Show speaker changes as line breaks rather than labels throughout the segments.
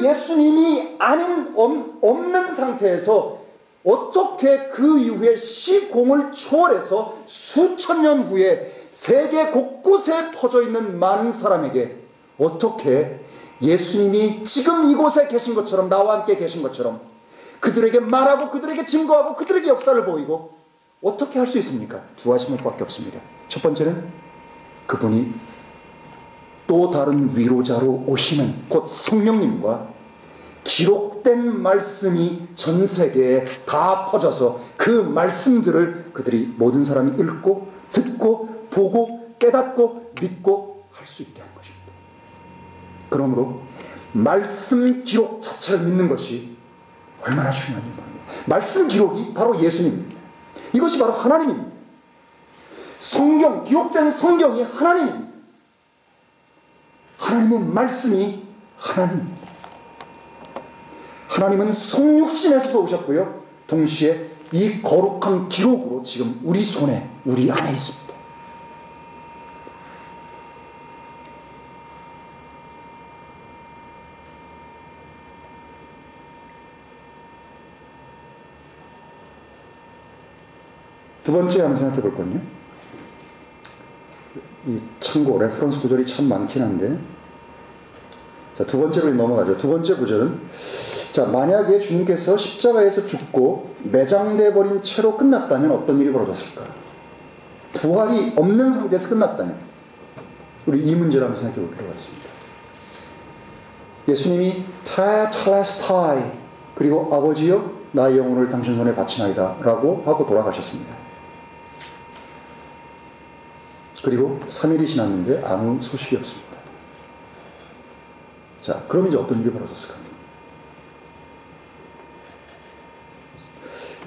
예수님이 없는 상태에서 어떻게 그 이후에 시공을 초월해서 수천 년 후에 세계 곳곳에 퍼져 있는 많은 사람에게 어떻게 예수님이 지금 이곳에 계신 것처럼, 나와 함께 계신 것처럼 그들에게 말하고 그들에게 증거하고 그들에게 역사를 보이고 어떻게 할 수 있습니까? 두 가지 방법밖에 없습니다. 첫 번째는 그분이 또 다른 위로자로 오시는 곧 성령님과 기록된 말씀이 전 세계에 다 퍼져서 그 말씀들을 그들이 모든 사람이 읽고 듣고 보고 깨닫고 믿고 할 수 있게 하는 것입니다. 그러므로 말씀 기록 자체를 믿는 것이 얼마나 중요한지 모릅니다. 말씀 기록이 바로 예수님입니다. 이것이 바로 하나님입니다. 성경, 기록된 성경이 하나님입니다. 하나님의 말씀이 하나님입니다. 하나님은 성육신에서 오셨고요. 동시에 이 거룩한 기록으로 지금 우리 손에, 우리 안에 있습니다. 두 번째 한번 생각해 볼 건요. 이 참고 레퍼런스 구절이 참 많긴 한데, 자, 두 번째로 넘어가죠. 두 번째 구절은, 자, 만약에 주님께서 십자가에서 죽고 매장돼 버린 채로 끝났다면 어떤 일이 벌어졌을까? 부활이 없는 상태에서 끝났다면, 우리 이 문제를 한번 생각해 볼 필요가 있습니다. 예수님이 타텔레스타이, 그리고 아버지여 나의 영혼을 당신 손에 바치나이다 라고 하고 돌아가셨습니다. 그리고 3일이 지났는데 아무 소식이 없습니다. 자, 그럼 이제 어떤 일이 벌어졌을까?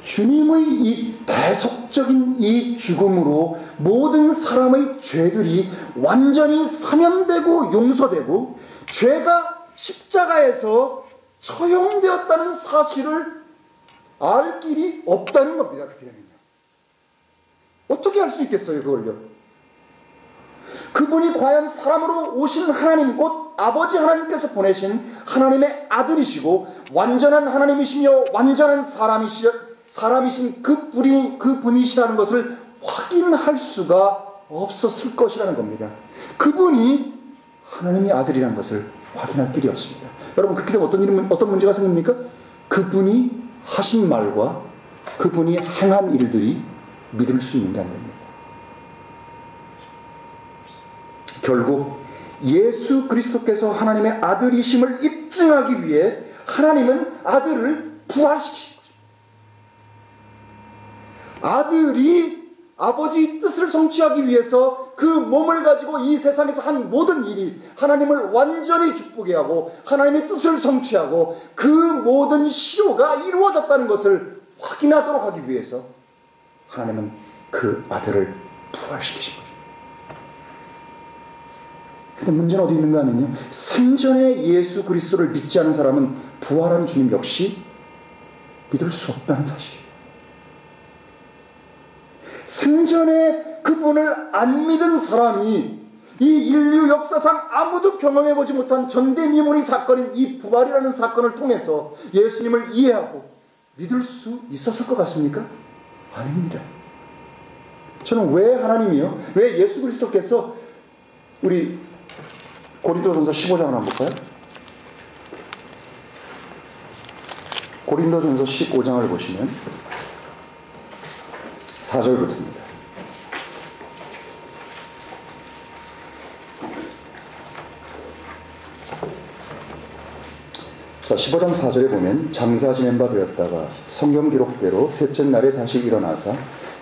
주님의 이 대속적인 이 죽음으로 모든 사람의 죄들이 완전히 사면되고 용서되고 죄가 십자가에서 처형되었다는 사실을 알 길이 없다는 겁니다. 그렇게 되면요. 어떻게 할 수 있겠어요, 그걸요? 그분이 과연 사람으로 오신 하나님, 곧 아버지 하나님께서 보내신 하나님의 아들이시고 완전한 하나님이시며 완전한 사람이신 그분이시라는 것을 확인할 수가 없었을 것이라는 겁니다. 그분이 하나님의 아들이라는 것을 확인할 길이 없습니다. 여러분, 그렇게 되면 어떤 문제가 생깁니까? 그분이 하신 말과 그분이 행한 일들이 믿을 수 있는다는 겁니다. 결국 예수 그리스도께서 하나님의 아들이심을 입증하기 위해 하나님은 아들을 부활시키신 것입니다. 아들이 아버지의 뜻을 성취하기 위해서 그 몸을 가지고 이 세상에서 한 모든 일이 하나님을 완전히 기쁘게 하고 하나님의 뜻을 성취하고 그 모든 시효가 이루어졌다는 것을 확인하도록 하기 위해서 하나님은 그 아들을 부활시키신 것입니다. 근데 문제는 어디 있는가 하면요, 생전에 예수 그리스도를 믿지 않은 사람은 부활한 주님 역시 믿을 수 없다는 사실이에요. 생전에 그분을 안 믿은 사람이 이 인류 역사상 아무도 경험해보지 못한 전대미문의 사건인 이 부활이라는 사건을 통해서 예수님을 이해하고 믿을 수 있었을 것 같습니까? 아닙니다. 저는 왜 하나님이요? 왜 예수 그리스도께서, 우리 고린도전서 15장을 한번 볼까요? 고린도전서 15장을 보시면 4절부터입니다. 자, 15장 4절에 보면 장사 지낸 바 되었다가 성경 기록대로 셋째 날에 다시 일어나사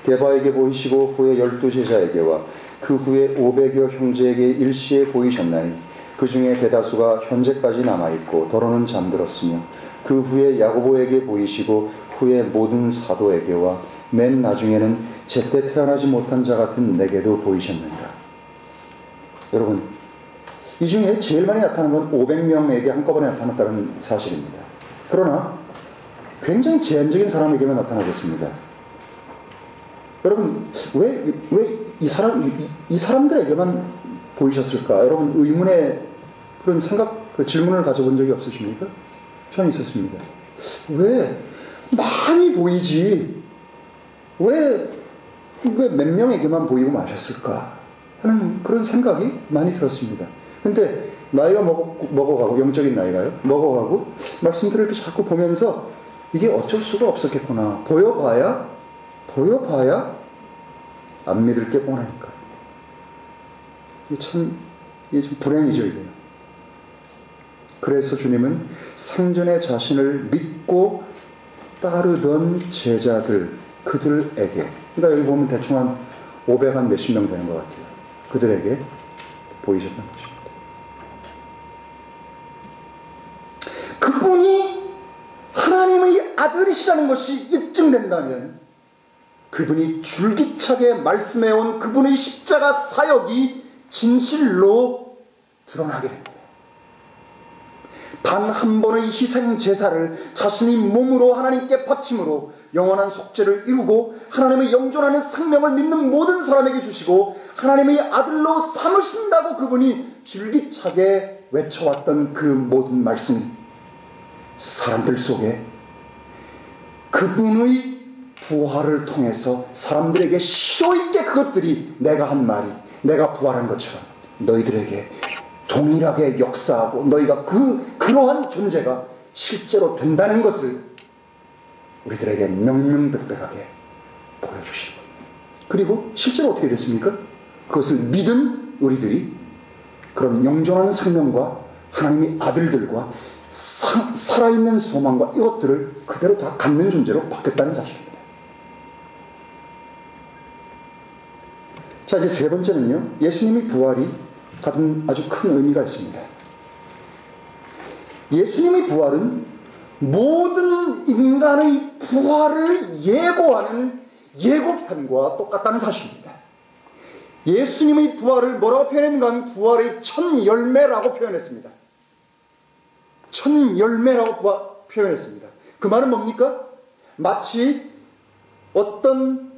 게바에게 보이시고 후에 12제자에게와 그 후에 500여 형제에게 일시에 보이셨나니 그 중에 대다수가 현재까지 남아있고 더러는 잠들었으며 그 후에 야고보에게 보이시고 후에 모든 사도에게와 맨 나중에는 제때 태어나지 못한 자 같은 내게도 보이셨느니라. 여러분, 이 중에 제일 많이 나타난 건 500명에게 한꺼번에 나타났다는 사실입니다. 그러나 굉장히 제한적인 사람에게만 나타나겠습니다. 여러분, 왜 이 사람들에게만 보이셨을까? 여러분, 의문의 그런 생각, 그 질문을 가져본 적이 없으십니까? 저는 있었습니다. 왜 많이 보이지? 왜 몇 명에게만 보이고 마셨을까? 하는 그런 생각이 많이 들었습니다. 근데 나이가 먹어가고, 영적인 나이가요, 먹어가고, 말씀들을 이렇게 자꾸 보면서 이게 어쩔 수가 없었겠구나. 보여봐야 안 믿을 게 뻔하니까. 이게 좀 불행이죠, 이게. 그래서 주님은 생전에 자신을 믿고 따르던 제자들, 그들에게, 그러니까 여기 보면 대충 한 500한 몇십 명 되는 것 같아요. 그들에게 보이셨던 것입니다. 그분이 하나님의 아들이시라는 것이 입증된다면 그분이 줄기차게 말씀해온 그분의 십자가 사역이 진실로 드러나게 됩니다. 단 한 번의 희생 제사를 자신이 몸으로 하나님께 바침으로 영원한 속죄를 이루고 하나님의 영존하는 생명을 믿는 모든 사람에게 주시고 하나님의 아들로 삼으신다고 그분이 줄기차게 외쳐왔던 그 모든 말씀이 사람들 속에 그분의 부활을 통해서 사람들에게 실효있게 그것들이 내가 한 말이, 내가 부활한 것처럼 너희들에게 동일하게 역사하고 너희가 그러한 존재가 실제로 된다는 것을 우리들에게 명명백백하게 보여주시는 겁니다. 그리고 실제로 어떻게 됐습니까? 그것을 믿은 우리들이 그런 영존하는 생명과 하나님의 아들들과 살아있는 소망과 이것들을 그대로 다 갖는 존재로 바뀌었다는 사실입니다. 자, 이제 세 번째는요, 예수님의 부활이 가진 아주 큰 의미가 있습니다. 예수님의 부활은 모든 인간의 부활을 예고하는 예고편과 똑같다는 사실입니다. 예수님의 부활을 뭐라고 표현했는가 하면 부활의 첫 열매라고 표현했습니다. 첫 열매라고 표현했습니다. 그 말은 뭡니까? 마치 어떤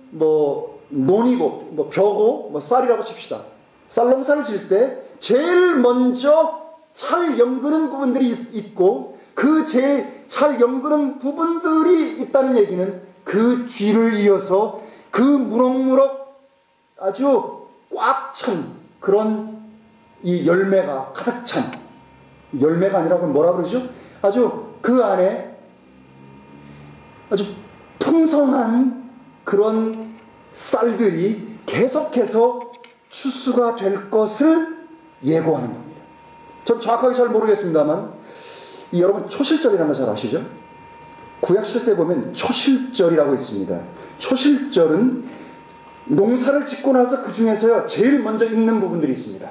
논이고 벼고 쌀이라고 칩시다. 쌀 농사를 지을 때 제일 먼저 잘 연그는 부분들이 있고 그 제일 잘 연그는 부분들이 있다는 얘기는 그 뒤를 이어서 그 무럭무럭 아주 꽉 찬 그런 이 열매가 가득 찬, 열매가 아니라 그럼 뭐라 그러죠? 아주 그 안에 아주 풍성한 그런 쌀들이 계속해서 추수가 될 것을 예고하는 겁니다. 전 정확하게 잘 모르겠습니다만 여러분 초실절이라는 거 잘 아시죠? 구약시대 때 보면 초실절이라고 있습니다. 초실절은 농사를 짓고 나서 그 중에서요 제일 먼저 익는 부분들이 있습니다.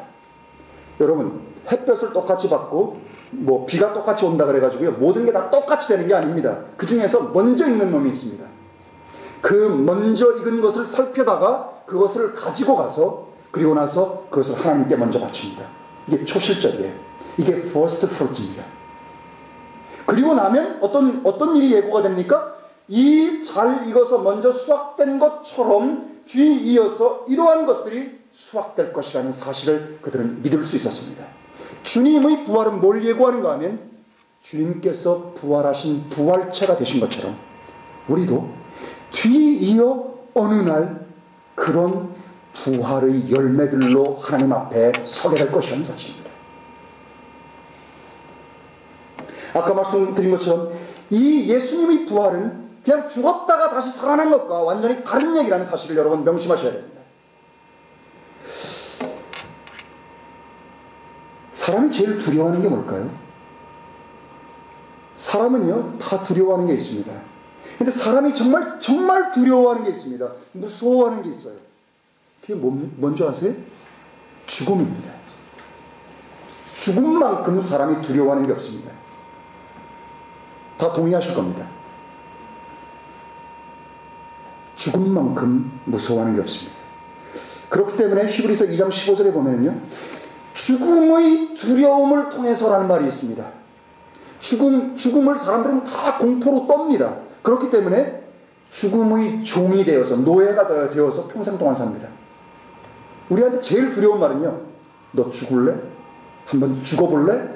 여러분 햇볕을 똑같이 받고 비가 똑같이 온다 그래가지고요 모든 게 다 똑같이 되는 게 아닙니다. 그 중에서 먼저 익는 놈이 있습니다. 그 먼저 익은 것을 살펴다가 그것을 가지고 가서 그리고 나서 그것을 하나님께 먼저 바칩니다. 이게 초실절이에요. 이게 first fruits입니다. 그리고 나면 어떤 일이 예고가 됩니까? 이 잘 익어서 먼저 수확된 것처럼 뒤이어서 이러한 것들이 수확될 것이라는 사실을 그들은 믿을 수 있었습니다. 주님의 부활은 뭘 예고하는가 하면 주님께서 부활하신 부활체가 되신 것처럼 우리도 뒤이어 어느 날 그런 부활의 열매들로 하나님 앞에 서게 될 것이라는 사실입니다. 아까 말씀드린 것처럼 이 예수님의 부활은 그냥 죽었다가 다시 살아난 것과 완전히 다른 얘기라는 사실을 여러분 명심하셔야 됩니다. 사람이 제일 두려워하는 게 뭘까요? 사람은요 다 두려워하는 게 있습니다. 근데 사람이 정말 두려워하는 게 있습니다. 무서워하는 게 있어요. 그게 뭔지 아세요? 죽음입니다. 죽음만큼 사람이 두려워하는 게 없습니다. 다 동의하실 겁니다. 죽음만큼 무서워하는 게 없습니다. 그렇기 때문에 히브리서 2장 15절에 보면은요, 죽음의 두려움을 통해서라는 말이 있습니다. 죽음을 사람들은 다 공포로 떱니다. 그렇기 때문에 죽음의 종이 되어서, 노예가 되어서 평생 동안 삽니다. 우리한테 제일 두려운 말은요, 너 죽을래? 한번 죽어볼래?